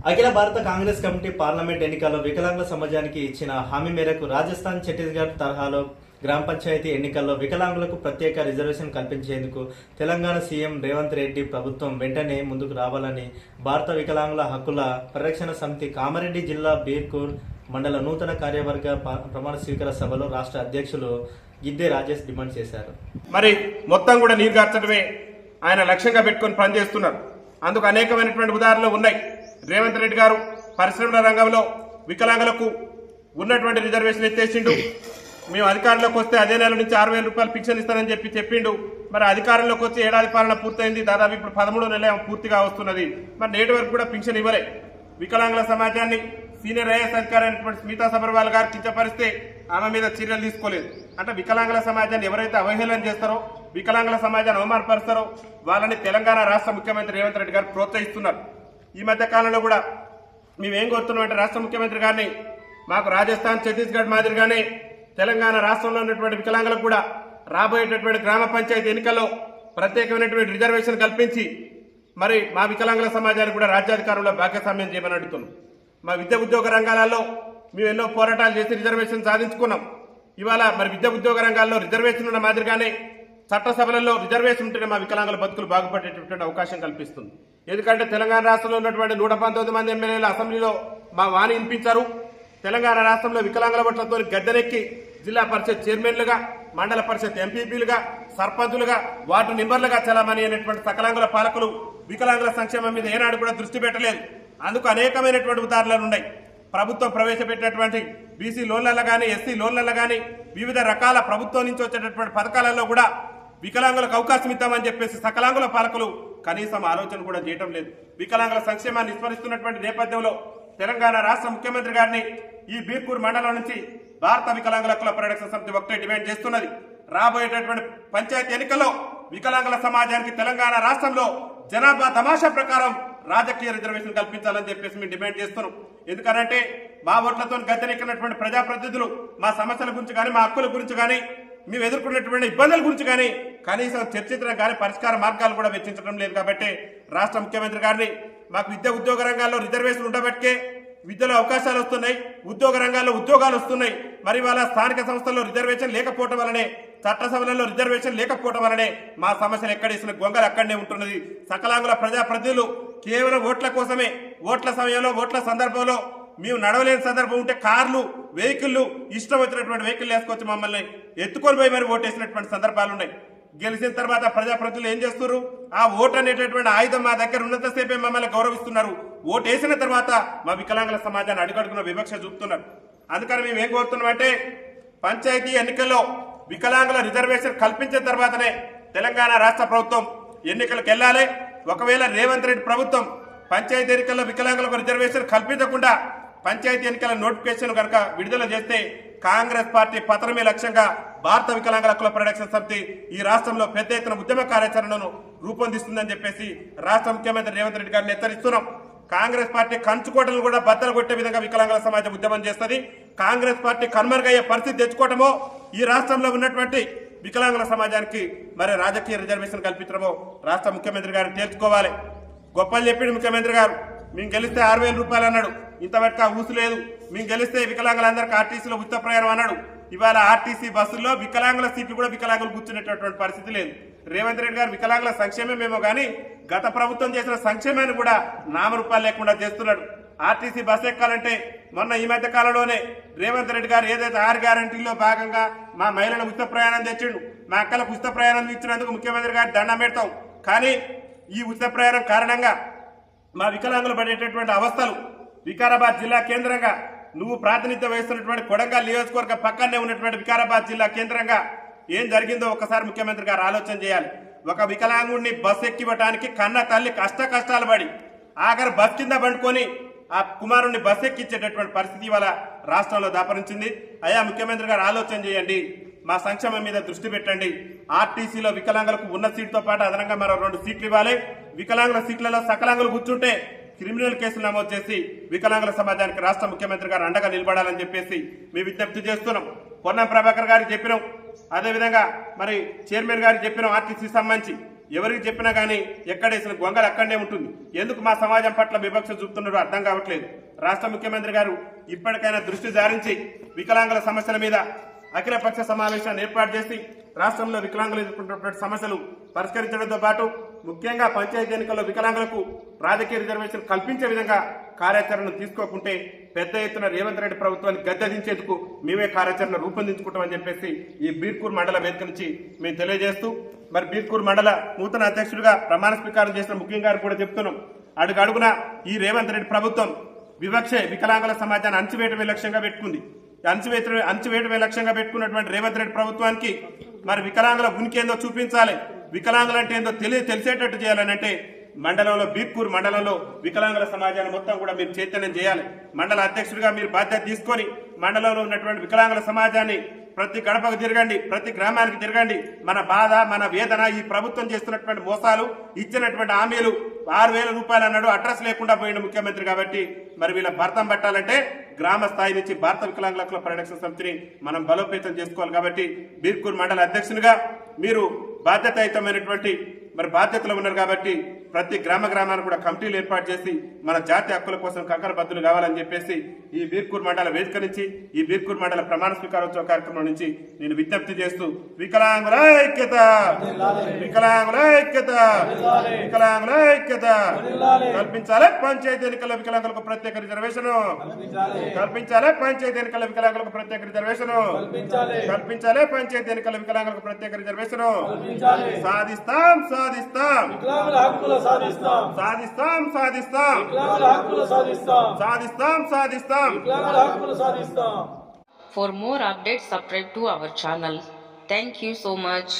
అఖిల భారత Congress committee parliament ఎన్నికల్లో వికలాంగుల సమాజానికి ఇచ్చిన హామీ మేరకు రాజస్థాన్, ఛత్తీస్గఢ్ తరహాలో గ్రామ పంచాయతీ ఎన్నికల్లో వికలాంగులకు ప్రత్యేక రిజర్వేషన్ కల్పించేందుకు తెలంగాణ సీఎం రేవంత్ రెడ్డి ప్రభుత్వం వెంటనే ముందుకు రావాలని భారత వికలాంగుల హక్కుల పరిరక్షణ సమితి కామారెడ్డి జిల్లా బీర్కూర్ మండల నూతన కార్యవర్గ ప్రమాణ స్వీకార సభలో రాష్ట్ర అధ్యక్షులు గిద్దె రాజేష్ డిమాండ్ చేశారు. మరి మొత్తం కూడా నీరుగార్చడమే ఆయన లక్ష్యంగా పెట్టుకొని పనిచేస్తున్నారు. అందుకు అనేకమైనటువంటి ఉదాహరణలు ఉన్నాయి. రేవంత్ రెడ్డి గారు పరిశ్రమల రంగంలో వికలాంగులకు ఉన్నటువంటి రిజర్వేషన్ ఎత్తేసిండు. మేము అధికారంలోకి వస్తే అదే నెల నుంచి 6,000 రూపాయలు పింఛన్ ఇస్తానని చెప్పిండు. మరి అధికారంలోకి వచ్చి ఏడాది పాలన పూర్తయింది. దాదాపు ఇప్పుడు 13వ నెల పూర్తిగా వస్తున్నది. మరి నేటి వరకు కూడా పింఛన్ ఇవ్వలే. వికలాంగుల సమాజాన్ని సీనియర్ ఐఏఎస్ అధికారి అయినటువంటి స్మితా సబర్వాల్ గారు కించపరిస్తే ఆమె మీద చర్యలు తీసుకోలేదు. అంటే వికలాంగుల సమాజాన్ని ఎవరైతే అవహేళన చేస్తారో, వికలాంగుల సమాజాన్ని అవమానపరుస్తారో వాళ్ళని తెలంగాణ రాష్ట్ర ముఖ్యమంత్రి రేవంత్ రెడ్డి గారు ప్రోత్సహిస్తున్నారు. ఈ మధ్య కాలంలో కూడా మేమేం కోరుతున్నాం అంటే రాష్ట్ర ముఖ్యమంత్రి గారిని మాకు రాజస్థాన్, ఛత్తీస్గఢ్ మాదిరిగానే తెలంగాణ రాష్ట్రంలో ఉన్నటువంటి వికలాంగులకు కూడా రాబోయేటటువంటి గ్రామ పంచాయతీ ఎన్నికల్లో ప్రత్యేకమైనటువంటి రిజర్వేషన్ కల్పించి మరి మా వికలాంగుల సమాజానికి కూడా రాజ్యాధికారంలో భాగస్వామ్యం చేయమని అడుగుతున్నాం. మా విద్య ఉద్యోగ రంగాలలో మేము ఎన్నో పోరాటాలు చేసి రిజర్వేషన్ సాధించుకున్నాం. ఇవాళ మరి విద్య ఉద్యోగ రంగాల్లో రిజర్వేషన్ ఉన్న మాదిరిగానే చట్టసభలలో రిజర్వేషన్ ఉంటేనే మా వికలాంగుల బతుకులు బాగుపడేటటువంటి అవకాశం కల్పిస్తుంది. ఎందుకంటే తెలంగాణ రాష్ట్రంలో ఉన్నటువంటి 119 మంది ఎమ్మెల్యేలు అసెంబ్లీలో మా వాణి వినిపించారు. తెలంగాణ రాష్ట్రంలో వికలాంగుల ఓట్లతో గద్దెనెక్కి జిల్లా పరిషత్ చైర్మన్లుగా, మండల పరిషత్ ఎంపీపీలుగా, సర్పంచులుగా, వార్డు మెంబర్లుగా చలామణి అయినటువంటి సకలాంగుల పాలకులు వికలాంగుల సంక్షేమం మీద ఏనాడు కూడా దృష్టి పెట్టలేదు. అందుకు అనేకమైనటువంటి ఉదాహరణలు ఉన్నాయి. ప్రభుత్వం ప్రవేశపెట్టినటువంటి బీసీ లోన్లలో కానీ, ఎస్సీ లోన్లలో కానీ, వివిధ రకాల ప్రభుత్వం నుంచి వచ్చేటటువంటి పథకాలలో కూడా వికలాంగులకు అవకాశం ఇద్దామని చెప్పేసి సకలాంగుల పాలకులు కనీసం ఆలోచన కూడా చేయడం లేదు. వికలాంగుల సంక్షేమాన్ని విస్మరిస్తున్నటువంటి నేపథ్యంలో తెలంగాణ రాష్ట్ర ముఖ్యమంత్రి గారిని ఈ బీర్పూర్ మండలం నుంచి భారత వికలాంగుల హక్కుల పరిరక్షణ సమితి ఒకటే డిమాండ్ చేస్తున్నది. రాబోయేటటువంటి పంచాయతీ ఎన్నికల్లో వికలాంగుల సమాజానికి తెలంగాణ రాష్ట్రంలో జనాభా తమాషా ప్రకారం రాజకీయ రిజర్వేషన్ కల్పించాలని చెప్పేసి మేము డిమాండ్ చేస్తున్నాం. ఎందుకంటే మా ఓట్లతో గద్దెనెక్కినటువంటి ప్రజాప్రతినిధులు మా సమస్యల గురించి కానీ, మా హక్కుల గురించి కానీ, మేము ఎదుర్కొన్నటువంటి ఇబ్బందుల గురించి కానీ కనీసం చర్చించడం కానీ పరిష్కార మార్గాలు కూడా వెచ్చించడం లేదు. కాబట్టి రాష్ట్ర ముఖ్యమంత్రి గారిని మాకు విద్య ఉద్యోగ రంగాల్లో రిజర్వేషన్ ఉండబట్టే విద్యలో అవకాశాలు వస్తున్నాయి, ఉద్యోగ రంగాల్లో ఉద్యోగాలు వస్తున్నాయి. మరి వాళ్ళ స్థానిక సంస్థల్లో రిజర్వేషన్ లేకపోవడం వల్లనే, చట్టసభలలో రిజర్వేషన్ లేకపోవడం వల్లనే మా సమస్యలు ఎక్కడేసిన గొంగలు అక్కడనే ఉంటున్నది. సకలాంగుల ప్రజాప్రతినిధులు కేవలం ఓట్ల కోసమే, ఓట్ల సమయంలో, ఓట్ల సందర్భంలో మేము నడవలేని సందర్భం ఉంటే కార్లు, వెహికల్లు, ఇష్టం వచ్చినటువంటి వెహికల్ వేసుకొచ్చి మమ్మల్ని ఎత్తుకొని పోయి మరి ఓటేసినటువంటి సందర్భాలు ఉన్నాయి. గెలిచిన తర్వాత ప్రజాప్రతినిధులు ఏం చేస్తున్నారు? ఆ ఓటు అనేటటువంటి ఆయుధం మా దగ్గర ఉన్నంతసేపే మమ్మల్ని గౌరవిస్తున్నారు. ఓటు వేసిన తర్వాత మా వికలాంగుల సమాజాన్ని అడుగడుగున వివక్ష చూపుతున్నారు. అందుకని మేము ఏం కోరుతున్నాం అంటే పంచాయతీ ఎన్నికల్లో వికలాంగుల రిజర్వేషన్ కల్పించిన తర్వాతనే తెలంగాణ రాష్ట్ర ప్రభుత్వం ఎన్నికలకు వెళ్లాలి. ఒకవేళ రేవంత్ రెడ్డి ప్రభుత్వం పంచాయతీ ఎన్నికల్లో వికలాంగులకు రిజర్వేషన్ కల్పించకుండా పంచాయతీ ఎన్నికల నోటిఫికేషన్ కనుక విడుదల చేస్తే కాంగ్రెస్ పార్టీ పతనమే లక్ష్యంగా భారత వికలాంగుల హక్కుల పరిరక్షణ సమితి ఈ రాష్ట్రంలో పెద్ద ఎత్తున ఉద్యమ కార్యాచరణను రూపొందిస్తుందని చెప్పేసి రాష్ట్ర ముఖ్యమంత్రి రేవంత్ రెడ్డి గారిని హెచ్చరిస్తున్నాం. కాంగ్రెస్ పార్టీ కంచుకోటలు కూడా బద్దలు కొట్టే విధంగా వికలాంగుల సమాజం ఉద్యమం చేస్తుంది. కాంగ్రెస్ పార్టీ కనుమరుగయ్యే పరిస్థితి తెచ్చుకోవటమో, ఈ రాష్ట్రంలో ఉన్నటువంటి వికలాంగుల సమాజానికి మరి రాజకీయ రిజర్వేషన్ కల్పించడమో రాష్ట్ర ముఖ్యమంత్రి గారిని తేల్చుకోవాలి. గొప్పలు చెప్పిండు ముఖ్యమంత్రి గారు. మేము గెలిస్తే 6,000 రూపాయలు అన్నాడు. ఇంతవరకు ఆ ఊసు లేదు. మేము గెలిస్తే వికలాంగులందరికీ ఆర్టీసీలో ఉచిత ప్రయాణం అన్నాడు. ఇవాళ ఆర్టీసీ బస్సుల్లో వికలాంగుల సీట్లు కూడా వికలాంగులు కూర్చునేటటువంటి పరిస్థితి లేదు. రేవంత్ రెడ్డి గారు వికలాంగుల సంక్షేమమేమో కానీ గత ప్రభుత్వం చేసిన సంక్షేమాన్ని కూడా నామరూపాలు లేకుండా చేస్తున్నాడు. ఆర్టీసీ బస్సు ఎక్కాలంటే మొన్న ఈ మధ్య కాలంలోనే రేవంత్ రెడ్డి గారు ఏదైతే 6 గ్యారంటీల్లో భాగంగా మా మహిళల ఉచిత ప్రయాణం తెచ్చిండు. మా అక్కలకు ఉచిత ప్రయాణం ఇచ్చినందుకు ముఖ్యమంత్రి గారు దండం పెడతాం. కానీ ఈ ఉచిత ప్రయాణం కారణంగా మా వికలాంగులు పడేటటువంటి అవస్థలు, వికారాబాద్ జిల్లా కేంద్రంగా నువ్వు ప్రాతినిధ్యం వహిస్తున్నటువంటి కొడంగల్ నియోజకవర్గ పక్కనే ఉన్నటువంటి వికారాబాద్ జిల్లా కేంద్రంగా ఏం జరిగిందో ఒకసారి ముఖ్యమంత్రి గారు ఆలోచన చేయాలి. ఒక వికలాంగుడిని బస్సు ఎక్కివ్వడానికి కన్న తల్లి కష్టాలు పడి ఆఖరి బస్ కింద పండుకొని ఆ కుమారుణ్ణి బస్సు ఎక్కించేటటువంటి పరిస్థితి ఇవాళ రాష్ట్రంలో దాపరించింది. అయ్యా ముఖ్యమంత్రి గారు ఆలోచన చేయండి, మా సంక్షేమం మీద దృష్టి పెట్టండి. ఆర్టీసీలో వికలాంగులకు ఉన్న సీటుతో పాటు అదనంగా మరో 2 సీట్లు ఇవ్వాలి. వికలాంగుల సీట్లలో సకలాంగులు కూర్చుంటే క్రిమినల్ కేసులు నమోదు చేసి వికలాంగుల సమాజానికి రాష్ట్ర ముఖ్యమంత్రి గారు అండగా నిలబడాలని చెప్పేసి మేము విజ్ఞప్తి చేస్తున్నాం. పొన్నం ప్రభాకర్ గారికి చెప్పినాం, అదేవిధంగా మరి చైర్మన్ గారికి చెప్పిన ఆర్టీసీ సంబంధించి ఎవరికి చెప్పినా కానీ ఎక్కడేసిన గొంగలు అక్కడనే ఉంటుంది. ఎందుకు మా సమాజం పట్ల వివక్ష చూపుతున్నారో అర్థం కావట్లేదు. రాష్ట్ర ముఖ్యమంత్రి గారు ఇప్పటికైనా దృష్టి సారించి వికలాంగుల సమస్యల మీద అఖిలపక్ష సమావేశాన్ని ఏర్పాటు చేసి రాష్ట్రంలో వికలాంగులు ఎదుర్కొంటున్నటువంటి సమస్యలు పరిష్కరించడంతో పాటు ముఖ్యంగా పంచాయతీ ఎన్నికల్లో వికలాంగులకు రాజకీయ రిజర్వేషన్ కల్పించే విధంగా కార్యాచరణ తీసుకోకుంటే పెద్ద ఎత్తున రేవంత్ రెడ్డి ప్రభుత్వాన్ని గద్దెదించేందుకు మేమే కార్యాచరణ రూపొందించుకుంటామని చెప్పేసి ఈ బీర్కూర్ మండల వేదిక నుంచి మేము తెలియజేస్తూ మరి బీర్కూర్ మండల నూతన అధ్యక్షుడిగా ప్రమాణ స్వీకారం చేసిన ముఖ్యం గారు కూడా చెప్తున్నాం. అడుగడుగున ఈ రేవంత్ రెడ్డి ప్రభుత్వం వికలాంగుల సమాజాన్ని అణచివేయటమే లక్ష్యంగా పెట్టుకుంది. అణచివేయటమే లక్ష్యంగా పెట్టుకున్నటువంటి రేవంత్ రెడ్డి ప్రభుత్వానికి మరి వికలాంగుల ఉనికి ఏందో చూపించాలి, వికలాంగులు అంటే ఏందో తెలిసేటట్టు చేయాలని అంటే మండలంలో బీర్కూర్ మండలంలో వికలాంగుల సమాజాన్ని మొత్తం కూడా మీరు చైతన్యం చేయాలి. మండల అధ్యక్షుడిగా మీరు బాధ్యత తీసుకొని మండలంలో ఉన్నటువంటి వికలాంగుల సమాజాన్ని ప్రతి గడపకు తిరగండి, ప్రతి గ్రామానికి తిరగండి. మన బాధ, మన వేదన, ఈ ప్రభుత్వం చేస్తున్నటువంటి మోసాలు, ఇచ్చినటువంటి హామీలు 6,000 రూపాయలు అన్నాడు, అడ్రస్ లేకుండా పోయిన ముఖ్యమంత్రి. కాబట్టి మరి వీళ్ళ భర్తం పట్టాలంటే గ్రామ స్థాయి నుంచి భారత వికలాంగుల హక్కుల పరిరక్షణ సమితిని మనం బలోపేతం చేసుకోవాలి. కాబట్టి బీర్కూర్ మండల అధ్యక్షునిగా మీరు బాధ్యతాయుతమైనటువంటి మరి బాధ్యతలు ఉన్నారు. కాబట్టి ప్రతి గ్రామాన్ని కూడా కమిటీలు ఏర్పాటు చేసి మన జాతి హక్కుల కోసం కంకణబద్దులు కావాలని చెప్పేసి ఈ బీర్కూర్ మండల వేదిక నుంచి, ఈ బీర్కూర్ మండల ప్రమాణ స్వీకారోత్సవ కార్యక్రమం నుంచి నేను విజ్ఞప్తి చేస్తూ వికలాంగుల ఐక్యత, వికలాంగుల ఐక్యత, వికలాంగుల ఐక్యత కల్పించాలి. పంచాయతీ ఎన్నికల వికలాంగులకు ప్రత్యేక రిజర్వేషన్ కల్పించాలి. పంచాయతీ ఎన్నికల వికలాంగులకు ప్రత్యేక రిజర్వేషన్ కల్పించాలి. పంచాయతీ ఎన్నికల వికలాంగులకు ప్రత్యేక రిజర్వేషన్ సాధిస్తాం, సాధిస్తాం, సాధిస్తాం, సాధిస్తాం, సాధిస్తాం, సాధిస్తాం. For more updates, subscribe to our channel. Thank you so much.